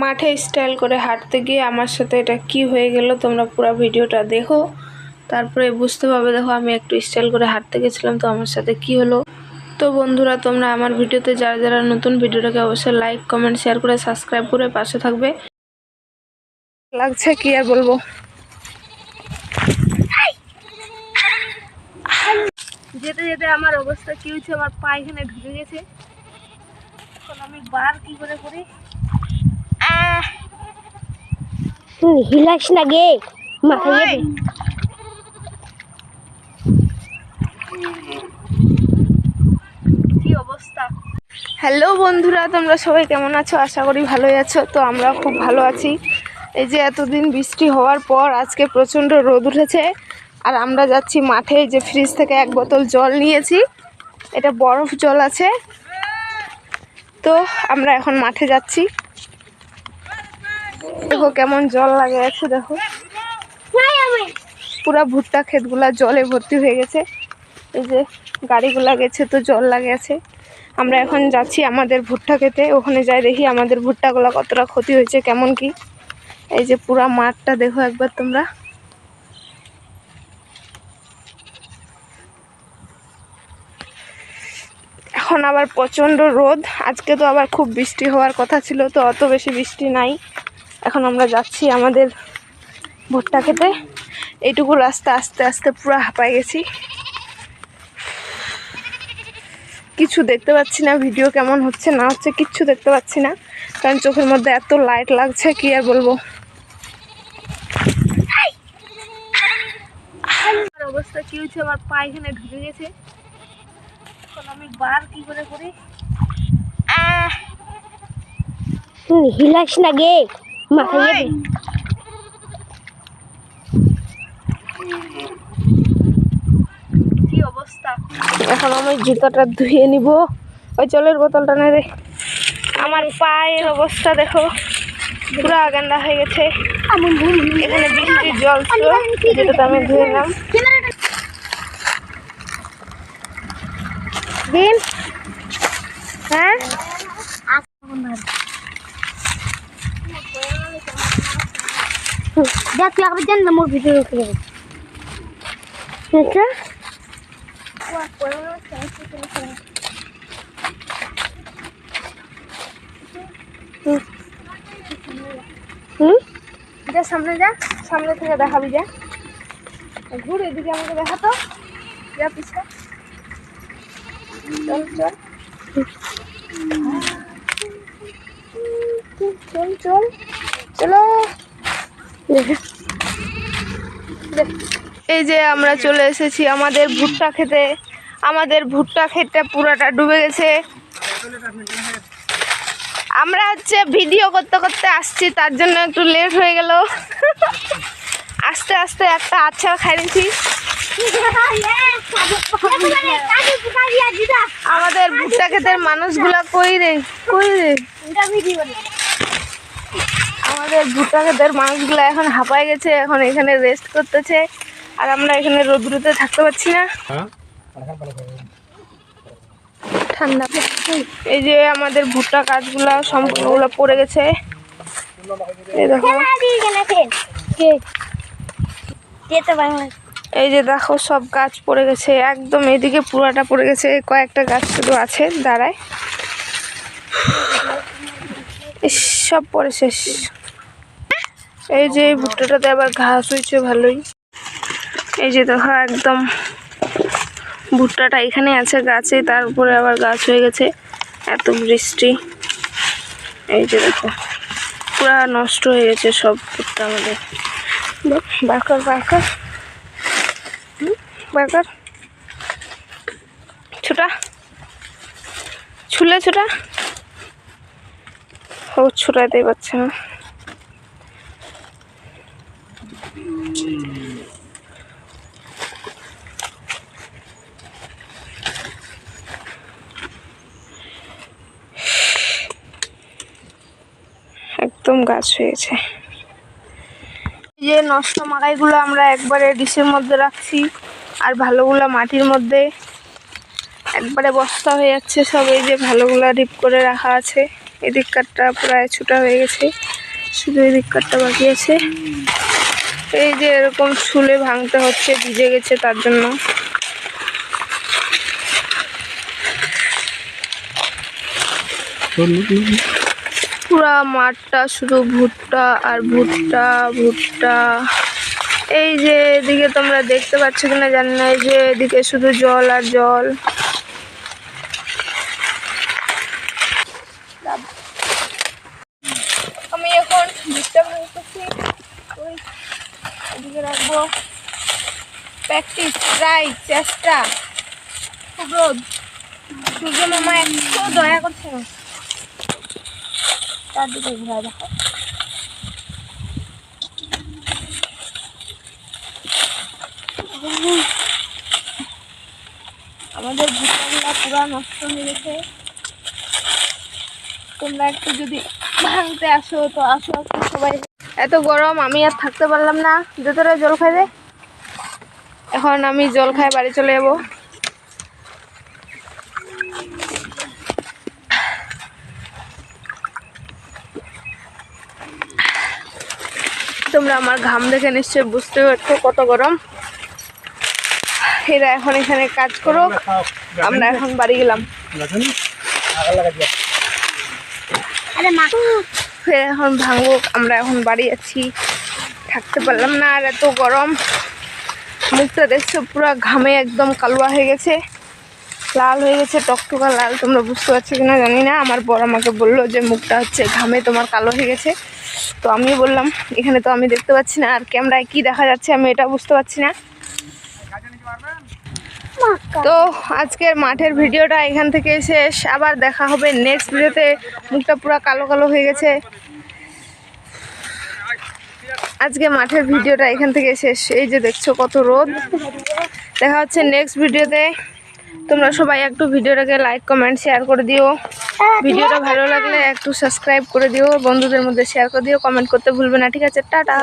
মাঠে স্টাইল করে হাঁটতে গিয়ে আমার সাথে এটা কি হয়ে গেল তোমরা পুরো ভিডিওটা দেখো, তারপরে বুঝতে পারবে। দেখো আমি একটু স্টাইল করে হাঁটতে গেছিলাম, তো আমার সাথে কি হলো। তো বন্ধুরা, তোমরা আমার ভিডিওতে যারা যারা নতুন, ভিডিওটাকে অবশ্যই লাইক কমেন্ট শেয়ার করে সাবস্ক্রাইব করে পাশে থাকবে। লাগছে কি আর বলবো। যেতে যেতে আমার অবস্থা কি হয়েছে, আমার পা এখানে ঢুকে গেছে। এখন আমি বার কি করে করি। হিলাস না গে মাথায় কি অবস্থা। হ্যালো বন্ধুরা, তোমরা সবাই কেমন আছো? আশা করি ভালোই আছো। তো আমরা খুব ভালো আছি। এই যে এতদিন বৃষ্টি হওয়ার পর আজকে প্রচণ্ড রোদ উঠেছে, আর আমরা যাচ্ছি মাঠে। যে ফ্রিজ থেকে এক বোতল জল নিয়েছি, এটা বরফ জল আছে। তো আমরা এখন মাঠে যাচ্ছি। দেখো কেমন জল লাগে আছে, দেখো পুরা ভুট্টা ক্ষেতগুলা জলে ভর্তি হয়ে গেছে। এই যে গাড়িগুলা গেছে, তো জল লাগে আছে। আমরা এখন যাচ্ছি আমাদের ভুট্টা খেতে, ওখানে যাই দেখি আমাদের ভুট্টাগুলা কতটা ক্ষতি হয়েছে, কেমন কি। এই যে পুরা মাঠটা দেখো একবার তোমরা। এখন আবার প্রচণ্ড রোদ। আজকে তো আবার খুব বৃষ্টি হওয়ার কথা ছিল, তো অত বেশি বৃষ্টি নাই। এখন আমরা যাচ্ছি আমাদের ভুট্টা খেতে। এইটুকু রাস্তা আস্তে আস্তে পুরো হাঁপায় গেছি, কিছু দেখতে পাচ্ছি না। ভিডিও কেমন হচ্ছে না হচ্ছে কিচ্ছু দেখতে পাচ্ছি না, কারণ চোখের মধ্যে এত লাইট লাগছে কি আর বলবো। অবস্থা কি হয়েছে, আমার পা এখানে ঢুকে গেছে। এখন আমি বার কি করে করি। হিলাস না গে মাথায় কি অবস্থা। এখন আমি জুতাটা ধুয়ে নিব। ওই জলের বোতলটা নে রে। আমার পায়ের অবস্থা দেখো, পুরো গান্ডা হয়ে গেছে। এখানে বৃষ্টির জল ছিল, যেটা আমি ধুয়ে নিলাম। দিন হ্যাঁ দেখ তুই আবার জান না মোর ভিডিও রেখে দেবে। যা সামনে যা, সামনে থেকে দেখাবি। যা ঘুর, এদিকে আমাকে দেখাতো। যা পিছনে চল চল চল চল চলো। এই যে আমরা চলে এসেছি আমাদের ভুট্টা খেতে। আমাদের ভুট্টা ক্ষেতটা পুরাটা ডুবে গেছে। আমরা হচ্ছে ভিডিও করতে করতে আসছি, তার জন্য একটু লেট হয়ে গেল। আস্তে আস্তে একটা আছাড় খাই নিয়েছি। আমাদের ভুট্টা ক্ষেতের মানুষগুলা কই রে, কই রে। আমাদের ভুট্টা ক্ষেতের মানুষগুলা এখন হাঁপায় গেছে, এখন এখানে রেস্ট করতেছে, আর আমরা এখানে রোদ্রুতে থাকতে পারছি না, ঠান্ডা। এই যে আমাদের ভুট্টা গাছগুলা সম্পূর্ণগুলো পড়ে গেছে। এই দেখো, এই যে দেখো সব গাছ পড়ে গেছে একদম। এদিকে পুরাটা পড়ে গেছে, কয়েকটা গাছ শুধু আছে দাঁড়ায়। সব পড়ে শেষ। এই যে ভুট্টাটাতে আবার ঘাস হয়েছে ভালোই। এই যে দেখো একদম ভুট্টাটা এখানে আছে গাছে, তার উপরে আবার গাছ হয়ে গেছে, এত বৃষ্টি। এই যে দেখো পুরা নষ্ট হয়ে গেছে সব ভুট্টা আমাদের। বারকার বারকার বারকার ছোটা ছুলে ছোটা। ও ছোটাইতে পারছে না। একদম গাছ হয়েছে। এই যে নষ্ট মাকাইগুলো আমরা একবারে ডিশের মধ্যে রাখছি, আর ভালোগুলা মাটির মধ্যে। একবারে বস্তা হয়ে যাচ্ছে সব। এই যে ভালোগুলা ডিপ করে রাখা আছে। এদিক কাঠটা প্রায় ছোটা হয়ে গেছে, শুধু এদিক কাঠটা বাকি আছে। এই যে এরকম শুলে ভাঙতে হচ্ছে, ভিজে গেছে তার জন্য। পুরা মাঠটা শুধু ভুট্টা আর ভুট্টা ভুট্টা। এই যে এদিকে তোমরা দেখতে পাচ্ছ কিনা জানি না, এই যে এদিকে শুধু জল আর জল। আমি এখন ভুট্টা ভাঙতেছি, এদিকে রাখবো। প্র্যাকটিস, ট্রাই, চেষ্টা। খুব রোদ, সূর্য মামা একটু দয়া করছে না। তার দিকে ঘুরে দেখো। আমাদের ভুট্টাগুলা পুরা নষ্ট হয়ে গেছে। তোমরা একটু যদি ভাঙতে আসো তো আসো একটু সবাই। এত গরম, আমি আর থাকতে পারলাম না। ভেতরে জল খাই দে। এখন আমি জল খাই বাড়ি চলে যাবো। তোমরা আমার ঘাম দেখে নিশ্চয়ই বুঝতে পারছো কত গরম। এরা এখন এখানে কাজ করো, আমরা এখন বাড়ি গেলাম। এখন ভাঙবো, আমরা এখন বাড়ি যাচ্ছি। থাকতে পারলাম না আর, এত গরম। মুখটা দেখছো পুরো ঘামে একদম কালুয়া হয়ে গেছে, লাল হয়ে গেছে, টকটকা লাল। তোমরা বুঝতে পারছো কিনা জানি না। আমার বড় আমাকে বললো যে মুখটা হচ্ছে ঘামে তোমার কালো হয়ে গেছে। তো আমি বললাম এখানে তো আমি দেখতে পাচ্ছি না, আর ক্যামেরায় কি দেখা যাচ্ছে আমি এটা বুঝতে পারছি না। তো আজকের মাঠের ভিডিওটা এখান থেকে শেষ। আবার দেখা হবে নেক্সট ভিডিওতে। মুখটা পুরো কালো কালো হয়ে গেছে। আজকে মাঠের ভিডিওটা এখান থেকে শেষ। এই যে দেখছো কত রোদ। দেখা হচ্ছে নেক্সট ভিডিওতে। তোমরা সবাই একটু ভিডিওটাকে লাইক কমেন্ট শেয়ার করে দিও। ভিডিওটা ভালো লাগলে একটু সাবস্ক্রাইব করে দিও, বন্ধুদের মধ্যে শেয়ার করে দিও, কমেন্ট করতে ভুলবে না। ঠিক আছে, টাটা।